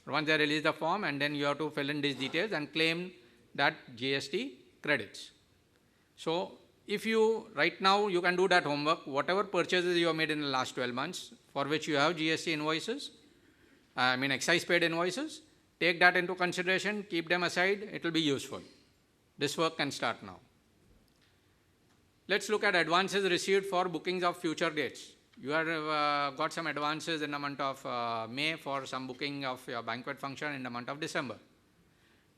Once they release the form, and then you have to fill in these details and claim that GST credits. So if you, right now, you can do that homework, whatever purchases you have made in the last 12 months, for which you have GST invoices, excise paid invoices, take that into consideration, keep them aside, it will be useful. This work can start now. Let's look at advances received for bookings of future dates. You have got some advances in the month of May for some booking of your banquet function in the month of December.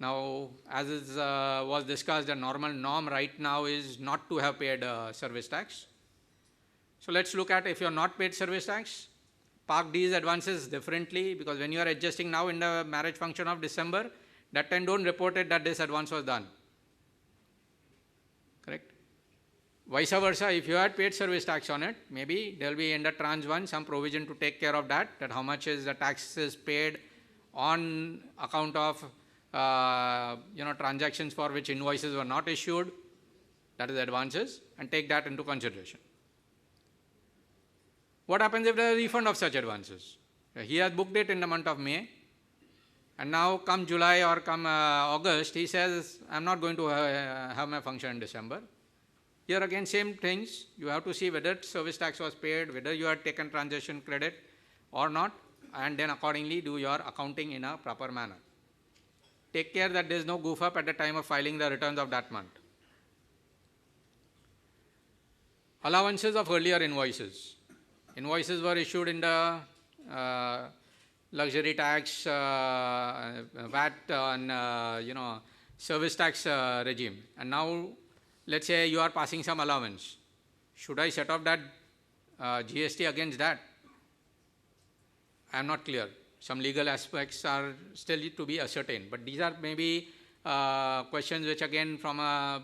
Now, as was discussed, the normal norm right now is not to have paid service tax. So let's look at, if you have not paid service tax, park these advances differently, because when you are adjusting now in the marriage function of December, that time don't report it that this advance was done. Correct? Vice versa, if you had paid service tax on it, maybe there will be in the tranche 1 some provision to take care of that how much is the taxes paid on account of transactions for which invoices were not issued, that is advances, and take that into consideration. What happens if there is a refund of such advances? He has booked it in the month of May, and now come July or come August, he says, I am not going to have my function in December. Here again, same things, you have to see whether service tax was paid, whether you had taken transaction credit or not, and then accordingly do your accounting in a proper manner. Take care that there is no goof up at the time of filing the returns of that month. Allowances of earlier invoices. Invoices were issued in the luxury tax, VAT and service tax regime, and now let's say you are passing some allowance. Should I set off that GST against that? I am not clear. Some legal aspects are still to be ascertained, but these are maybe questions which again from an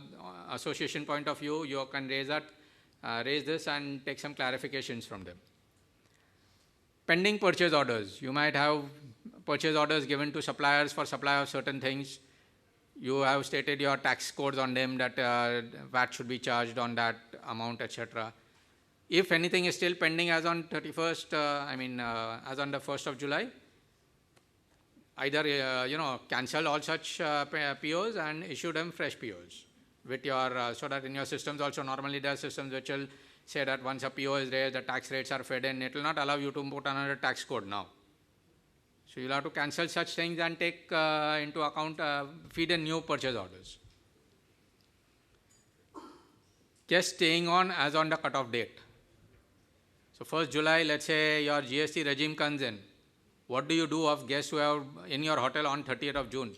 association point of view you can raise this and take some clarifications from them. Pending purchase orders. You might have purchase orders given to suppliers for supply of certain things. You have stated your tax codes on them that VAT should be charged on that amount, etc. If anything is still pending as on 31st, as on the 1st of July, either cancel all such POs and issue them fresh POs with your so that in your systems also, normally there are systems which will say that once a PO is raised, the tax rates are fed in, it will not allow you to put another tax code now. So you'll have to cancel such things and take into account, feed in new purchase orders. Just staying on as on the cutoff date. So 1st July, let's say your GST regime comes in. What do you do of guests who are in your hotel on 30th of June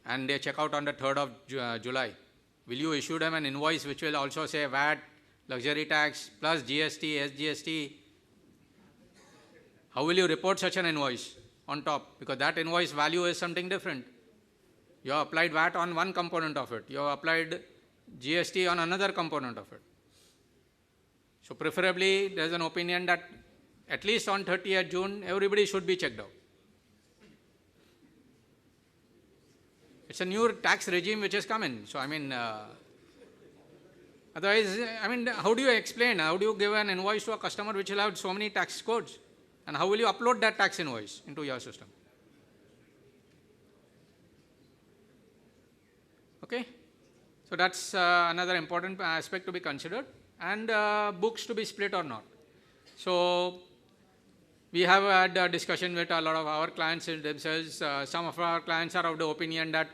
and they check out on the 3rd of July? Will you issue them an invoice which will also say VAT, luxury tax, plus GST, SGST? How will you report such an invoice on top? Because that invoice value is something different. You have applied VAT on one component of it. You have applied GST on another component of it. So preferably, there is an opinion that at least on 30th June, everybody should be checked out. It's a new tax regime which has come in. So, otherwise, how do you explain? How do you give an invoice to a customer which will have so many tax codes? And how will you upload that tax invoice into your system? Okay? So that's another important aspect to be considered. And books to be split or not. So we have had a discussion with a lot of our clients themselves. Some of our clients are of the opinion that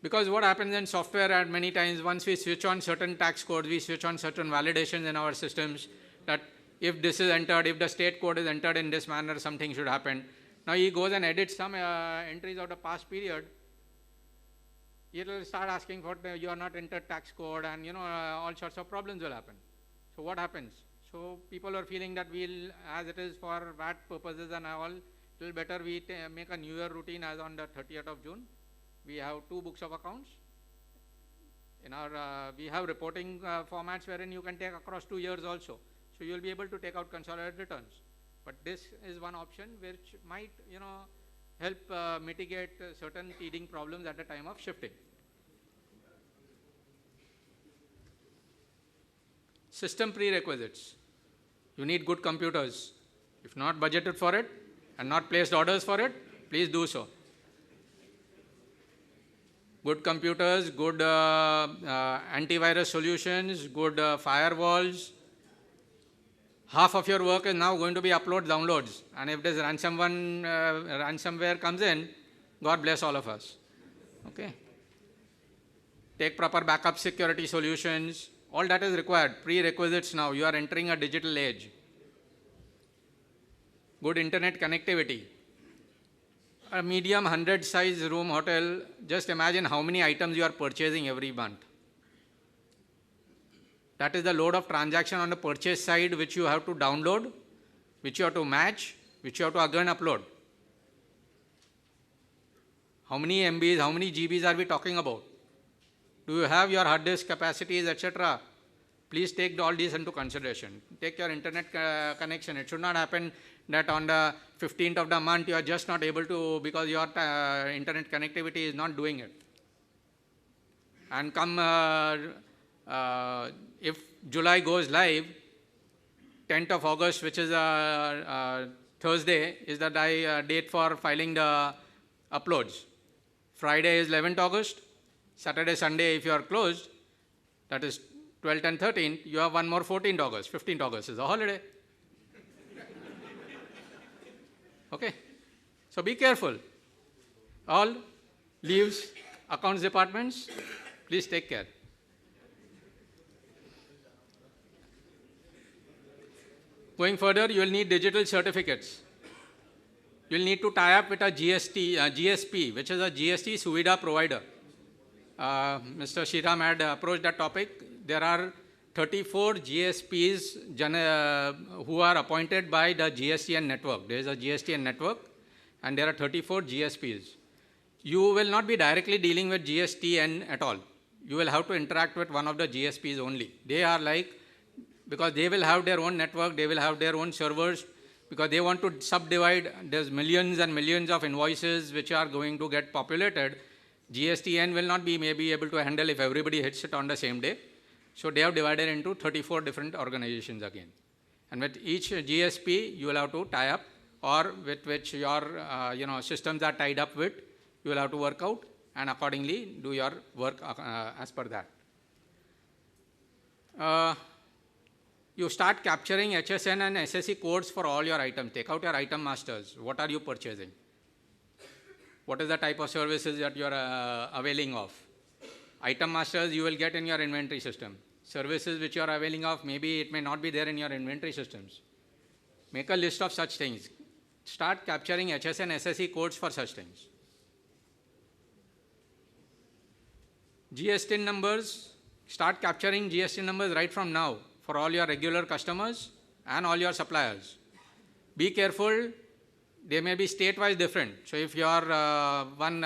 because what happens in software at many times, once we switch on certain tax codes, we switch on certain validations in our systems that if this is entered, if the state code is entered in this manner, something should happen. Now he goes and edits some entries of the past period. It will start asking for you are not entered tax code, and all sorts of problems will happen. So what happens? So people are feeling that we'll, as it is for VAT purposes and all, it will better we make a New Year routine as on the 30th of June. We have 2 books of accounts. In our, we have reporting formats wherein you can take across 2 years also. So you will be able to take out consolidated returns. But this is one option which might, help mitigate certain teething problems at the time of shifting. System prerequisites. You need good computers. If not budgeted for it and not placed orders for it, Please do so. Good computers, good antivirus solutions, good firewalls. Half of your work is now going to be upload, downloads. And if this ransomware comes in, God bless all of us. Okay. Take proper backup security solutions. All that is required. Prerequisites now. You are entering a digital age. Good internet connectivity. A medium 100 size room hotel, just imagine how many items you are purchasing every month. That is the load of transaction on the purchase side which you have to download, which you have to match, which you have to again upload. How many MBs, how many GBs are we talking about? Do you have your hard disk capacities, etc.? Please take all these into consideration. Take your internet connection. It should not happen that on the 15th of the month you are just not able to, because your internet connectivity is not doing it. And come, if July goes live, 10th of August, which is Thursday, is the date for filing the uploads. Friday is 11th August. Saturday, Sunday, if you are closed, that is 12th and 13th, you have one more 14th August. 15th August is a holiday. Okay. So be careful. All leaves, accounts departments, please take care. Going further, you will need digital certificates. You will need to tie up with a GSP, which is a GST Suvidha provider. Mr. Sriram had approached that topic. There are 34 GSPs who are appointed by the GSTN network. There is a GSTN network, and there are 34 GSPs. You will not be directly dealing with GSTN at all. You will have to interact with one of the GSPs only. They are like, because they will have their own network, they will have their own servers, because they want to subdivide. There's millions and millions of invoices which are going to get populated. GSTN will not be maybe able to handle if everybody hits it on the same day. So they have divided into 34 different organizations again. And with each GSP, you will have to tie up, or with which your systems are tied up with, you will have to work out and accordingly do your work as per that. You start capturing HSN and SSE codes for all your items. Take out your item masters. What are you purchasing? What is the type of services that you are availing of? Item masters you will get in your inventory system. Services which you are availing of, maybe it may not be there in your inventory systems. Make a list of such things. Start capturing HSN, SSE codes for such things. GSTN numbers, start capturing GSTN numbers right from now for all your regular customers and all your suppliers. Be careful, they may be state-wise different. So if your one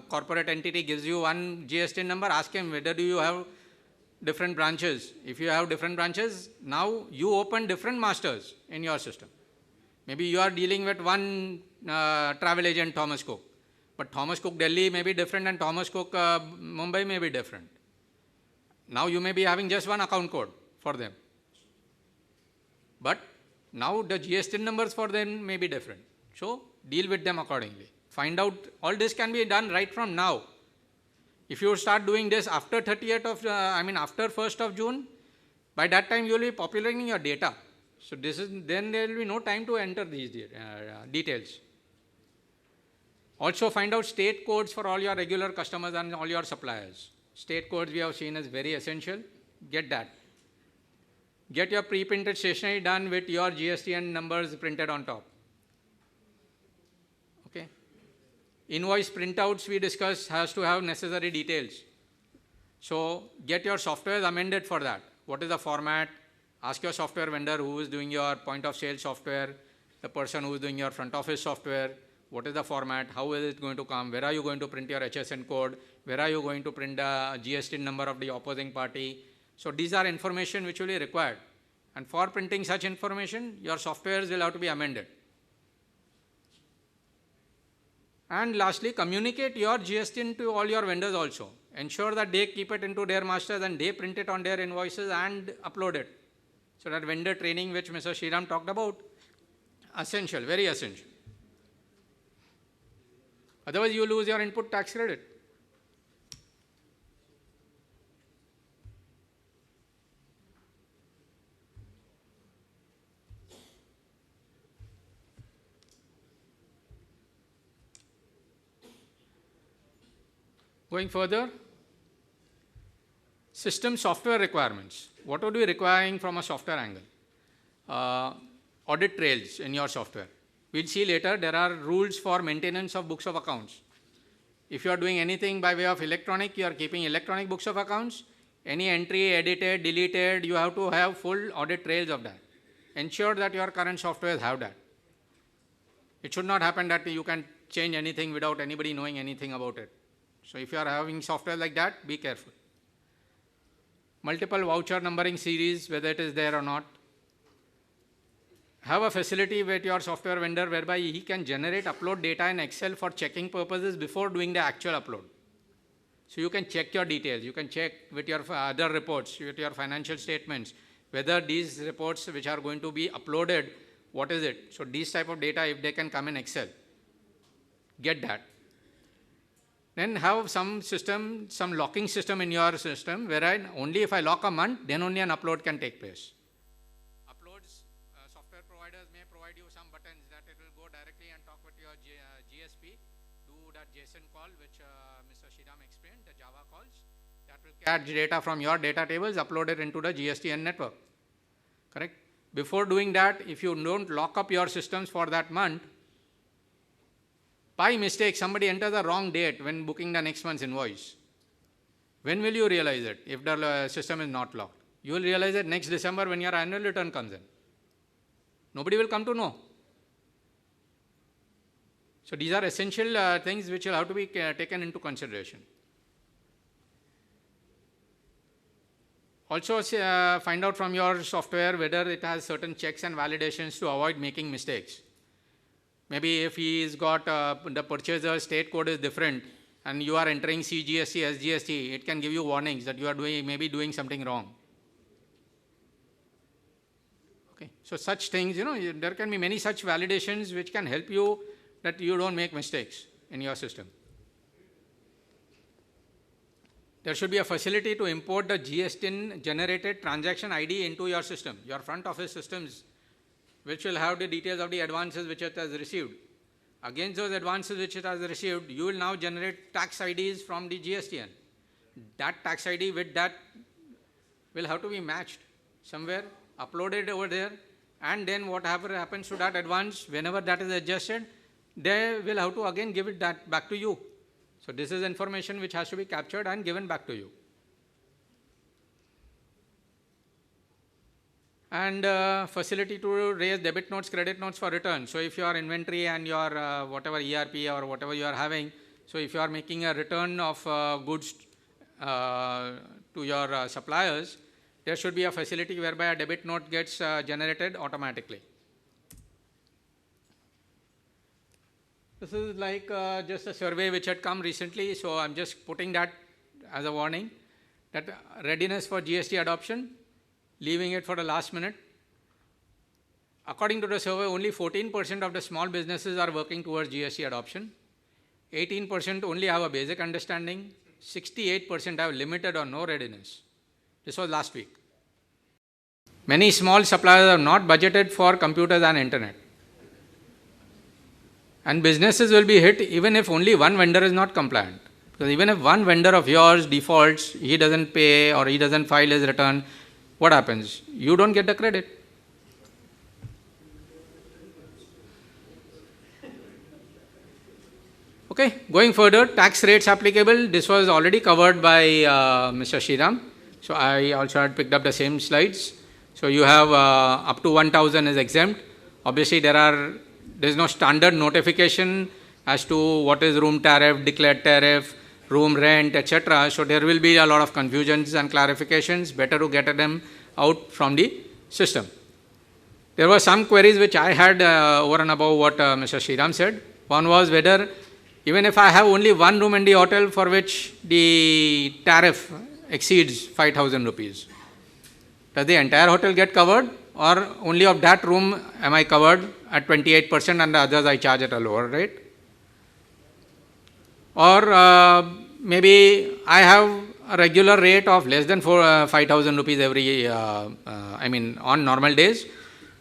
corporate entity gives you one GSTN number, ask him whether do you have different branches. If you have different branches, now you open different masters in your system. Maybe you are dealing with one travel agent, Thomas Cook. But Thomas Cook Delhi may be different and Thomas Cook Mumbai may be different. Now you may be having just one account code for them. But now the GSTN numbers for them may be different. So deal with them accordingly. Find out, all this can be done right from now. If you start doing this after 30th of, after 1st of June, by that time you will be populating your data. So then there will be no time to enter these details. Also find out state codes for all your regular customers and all your suppliers. State codes we have seen as very essential. Get that. Get your pre-printed stationery done with your GSTN numbers printed on top. Okay. Invoice printouts we discussed has to have necessary details. So get your software amended for that. What is the format? Ask your software vendor who is doing your point of sale software, the person who is doing your front office software. What is the format? How is it going to come? Where are you going to print your HSN code? Where are you going to print the GSTN number of the opposing party? So these are information which will be required. And for printing such information, your softwares will have to be amended. And lastly, communicate your GSTN to all your vendors also. Ensure that they keep it into their masters and they print it on their invoices and upload it. So that vendor training which Mr. Sriram talked about, essential, very essential. Otherwise, you lose your input tax credit. Going further, system software requirements. What would be requiring from a software angle? Audit trails in your software. We'll see later, there are rules for maintenance of books of accounts. If you are doing anything by way of electronic, you are keeping electronic books of accounts. Any entry edited, deleted, you have to have full audit trails of that. Ensure that your current software have that. It should not happen that you can change anything without anybody knowing anything about it. So if you are having software like that, be careful. Multiple voucher numbering series, whether it is there or not. Have a facility with your software vendor whereby he can generate, upload data in Excel for checking purposes before doing the actual upload. So you can check your details. You can check with your other reports, with your financial statements, whether these reports which are going to be uploaded, what is it? So these type of data, if they can come in Excel, get that. Then have some system, some locking system in your system, wherein only if I lock a month, then only an upload can take place. Uploads, software providers may provide you some buttons that it will go directly and talk with your GSP, do that JSON call, which Mr. Sriram explained, the Java calls, that will catch data from your data tables, upload it into the GSTN network, correct? Before doing that, if you don't lock up your systems for that month, by mistake, somebody enters the wrong date when booking the next month's invoice. When will you realize it if the system is not locked? You will realize it next December when your annual return comes in. Nobody will come to know. So these are essential things which will have to be taken into consideration. Also find out from your software whether it has certain checks and validations to avoid making mistakes. Maybe if he's got the purchaser state code is different and you are entering CGST, SGST, it can give you warnings that you are maybe doing something wrong. Okay, so such things, there can be many such validations which can help you that you don't make mistakes in your system. There should be a facility to import the GSTN generated transaction ID into your system, your front office systems, which will have the details of the advances which it has received. Against those advances which it has received, you will now generate tax IDs from the GSTN. That tax ID with that will have to be matched somewhere, uploaded over there, and then whatever happens to that advance, whenever that is adjusted, they will have to again give it that back to you. So this is information which has to be captured and given back to you. And facility to raise debit notes, credit notes for return. So if your inventory and your whatever ERP or whatever you are having, so if you are making a return of goods to your suppliers, there should be a facility whereby a debit note gets generated automatically. This is like just a survey which had come recently, so I'm just putting that as a warning, that readiness for GST adoption, leaving it for the last minute. According to the survey, only 14% of the small businesses are working towards GST adoption. 18% only have a basic understanding. 68% have limited or no readiness. This was last week. Many small suppliers have not budgeted for computers and internet. And businesses will be hit even if only one vendor is not compliant. Because even if one vendor of yours defaults, he doesn't pay or he doesn't file his return, what happens? You don't get the credit. Okay, going further, tax rates applicable. This was already covered by Mr. Sriram. So I also had picked up the same slides. So you have up to 1,000 is exempt. Obviously, there is no standard notification as to what is room tariff, declared tariff, room rent, etc. So there will be a lot of confusions and clarifications. Better to get them out from the system. There were some queries which I had over and above what Mr. Sriram said. One was whether even if I have only one room in the hotel for which the tariff exceeds 5,000 rupees, does the entire hotel get covered, or only of that room am I covered at 28% and the others I charge at a lower rate? Or maybe I have a regular rate of less than 5,000 rupees every, on normal days.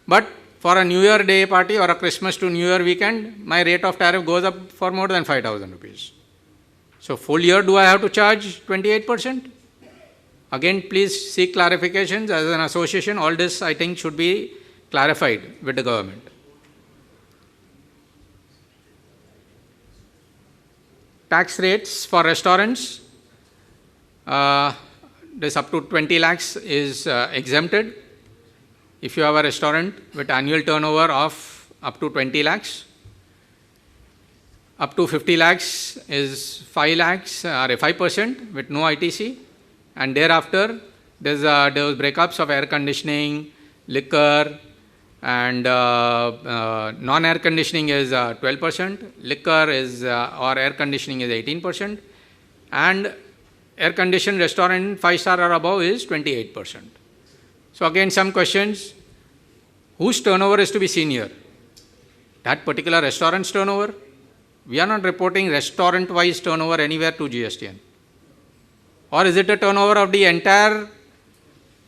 But for a New Year day party or a Christmas to New Year weekend, my rate of tariff goes up for more than 5,000 rupees. So full year, do I have to charge 28%? Again, please seek clarifications. As an association, all this I think should be clarified with the government. Tax rates for restaurants, this up to 20 lakhs is exempted. If you have a restaurant with annual turnover of up to 20 lakhs, up to 50 lakhs is 5 lakhs or 5% with no ITC, and thereafter there was breakups of air conditioning, liquor, and non-air conditioning is 12%, liquor is or air conditioning is 18%, and air conditioned restaurant 5-star or above is 28%. So again, some questions: whose turnover is to be seen here? That particular restaurant's turnover? We are not reporting restaurant-wise turnover anywhere to GSTN. Or is it the turnover of the entire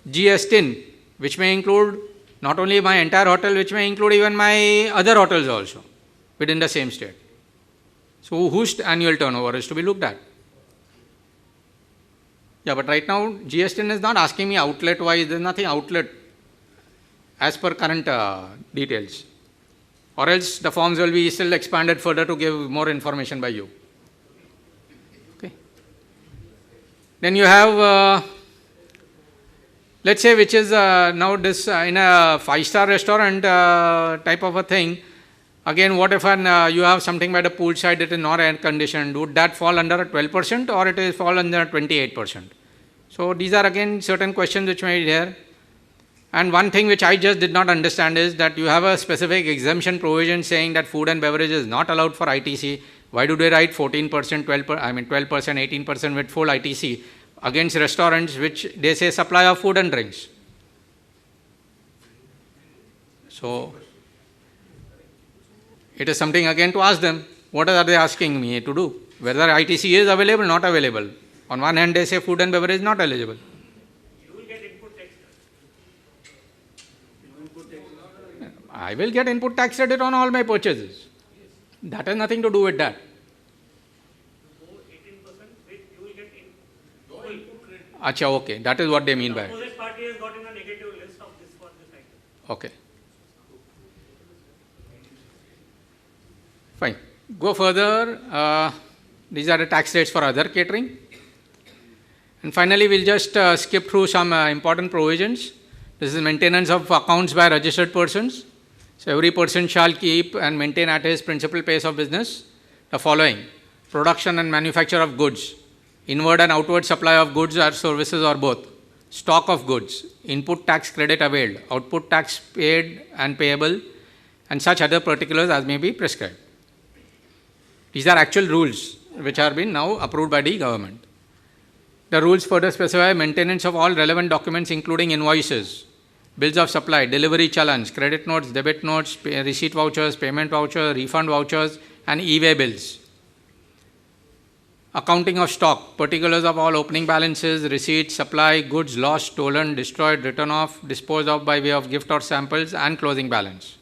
GSTN, which may include not only my entire hotel, which may include even my other hotels also within the same state? So whose annual turnover is to be looked at? Yeah, but right now GSTN is not asking me outlet-wise. There is nothing outlet as per current details. Or else the forms will be still expanded further to give more information by you. Okay. Then you have, let's say, which is now this in a 5-star restaurant type of a thing. Again, what if you have something by the pool side that is not air conditioned? Would that fall under 12% or it is fall under 28%? So these are again certain questions which may be there. And one thing which I just did not understand is that you have a specific exemption provision saying that food and beverage is not allowed for ITC. Why do they write 14%, 12%, 18% with full ITC against restaurants which they say supply of food and drinks? So it is something again to ask them. What are they asking me to do? Whether ITC is available, not available. On one hand, they say food and beverage is not eligible. I will get input tax credit on all my purchases. That has nothing to do with that. 18% you will get in. Acha, okay. That is what they mean by it. The opposite party has got in a negative list of this for this item. Okay. Fine. Go further. These are the tax rates for other catering. And finally, we'll just skip through some important provisions. This is maintenance of accounts by registered persons. So every person shall keep and maintain at his principal place of business the following: production and manufacture of goods, inward and outward supply of goods or services or both, stock of goods, input tax credit availed, output tax paid and payable, and such other particulars as may be prescribed. These are actual rules which are being now approved by the government. The rules further specify maintenance of all relevant documents including invoices, bills of supply, delivery challans, credit notes, debit notes, receipt vouchers, payment vouchers, refund vouchers, and e-way bills. Accounting of stock, particulars of all opening balances, receipts, supply, goods lost, stolen, destroyed, written off, disposed of by way of gift or samples, and closing balance.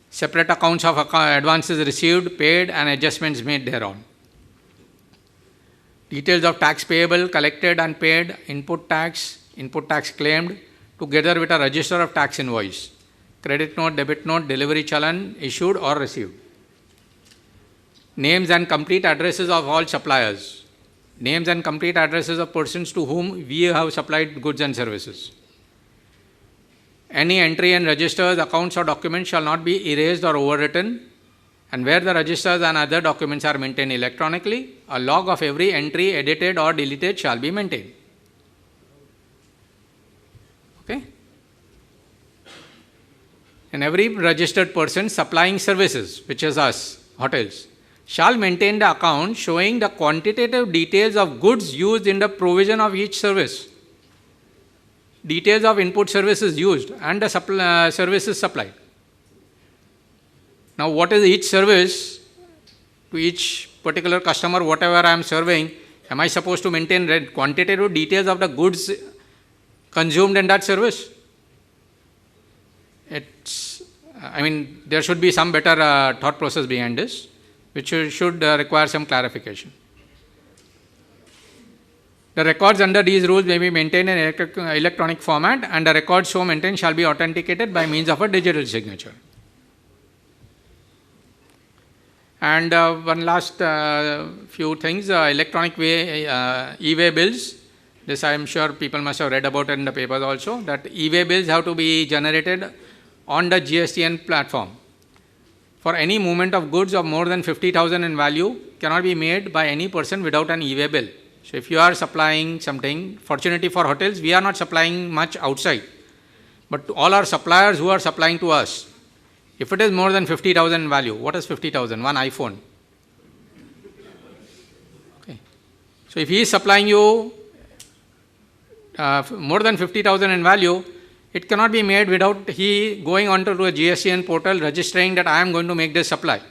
Separate accounts of advances received, paid, and adjustments made thereon. Details of tax payable, collected and paid, input tax claimed, together with a register of tax invoice, credit note, debit note, delivery challan issued or received. Names and complete addresses of all suppliers. Names and complete addresses of persons to whom we have supplied goods and services. Any entry in registers, accounts or documents shall not be erased or overwritten, and where the registers and other documents are maintained electronically, a log of every entry edited or deleted shall be maintained. Okay? And every registered person supplying services, which is us, hotels, shall maintain the account showing the quantitative details of goods used in the provision of each service, details of input services used, and the services supplied. Now, what is each service? to each particular customer, whatever I am serving, am I supposed to maintain quantitative details of the goods consumed in that service? There should be some better thought process behind this, which should require some clarification. The records under these rules may be maintained in electronic format, and the records so maintained shall be authenticated by means of a digital signature. And one last few things, electronic e-way bills. This I am sure people must have read about it in the papers also, that e-way bills have to be generated on the GSTN platform. For any movement of goods of more than 50,000 in value cannot be made by any person without an e-way bill. So if you are supplying something, fortunately for hotels, we are not supplying much outside. But to all our suppliers who are supplying to us, if it is more than 50,000 in value, what is 50,000? One iPhone. Okay. So if he is supplying you more than 50,000 in value, it cannot be made without he going onto a GSTN portal, registering that I am going to make this supply.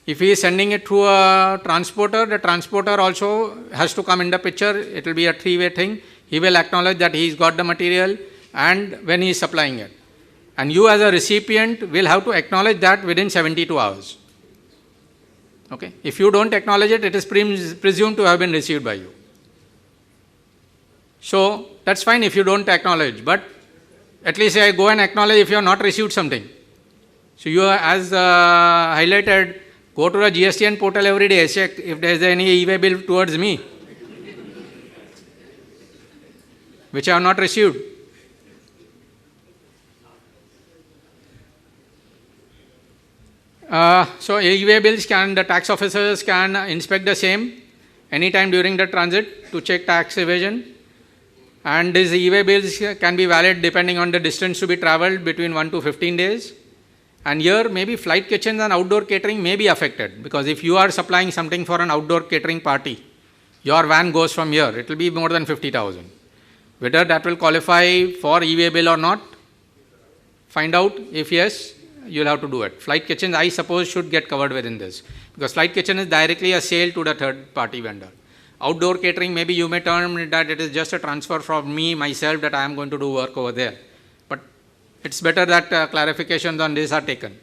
If he is sending it through a transporter, the transporter also has to come in the picture. It will be a three-way thing. He will acknowledge that he's got the material and when he is supplying it. And you as a recipient will have to acknowledge that within 72 hours. Okay? If you don't acknowledge it, it is presumed to have been received by you. So that's fine if you don't acknowledge, but at least I go and acknowledge if you have not received something. So you are, as highlighted, go to the GSTN portal every day, check if there is any e-way bill towards me, which I have not received. So e-way bills the tax officers can inspect the same anytime during the transit to check tax evasion. And these e-way bills can be valid depending on the distance to be travelled between 1 to 15 days. And here maybe flight kitchens and outdoor catering may be affected, because if you are supplying something for an outdoor catering party, your van goes from here, it will be more than 50,000. Whether that will qualify for e-way bill or not, find out. If yes, you will have to do it. Flight kitchens, I suppose, should get covered within this, because flight kitchen is directly a sale to the third party vendor. Outdoor catering, maybe you may term that it is just a transfer from me, myself, that I am going to do work over there. But it's better that clarifications on this are taken.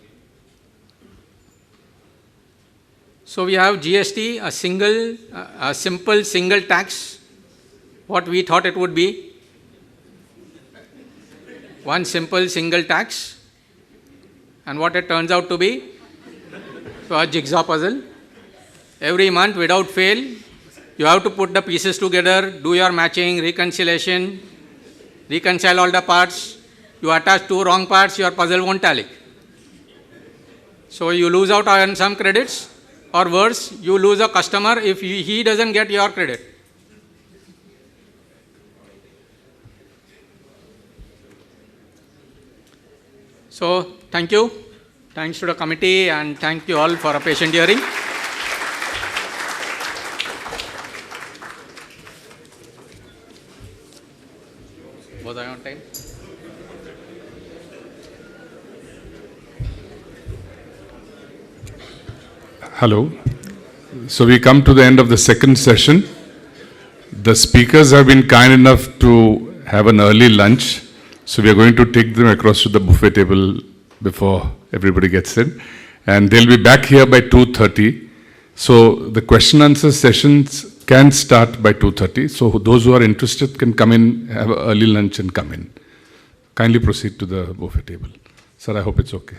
So we have GST, a simple single tax, what we thought it would be. One simple single tax, and what it turns out to be, so a jigsaw puzzle. Every month, without fail, you have to put the pieces together, do your matching, reconciliation, reconcile all the parts. You attach two wrong parts, your puzzle won't tally. So you lose out on some credits, or worse, you lose a customer if he doesn't get your credit. So thank you. Thanks to the committee, and thank you all for a patient hearing. Was I on time? Hello. So we come to the end of the second session. The speakers have been kind enough to have an early lunch. So we are going to take them across to the buffet table before everybody gets in. And they'll be back here by 2:30. So the question answer sessions can start by 2:30. So those who are interested can come in, have an early lunch and come in. Kindly proceed to the buffet table. Sir, I hope it's okay.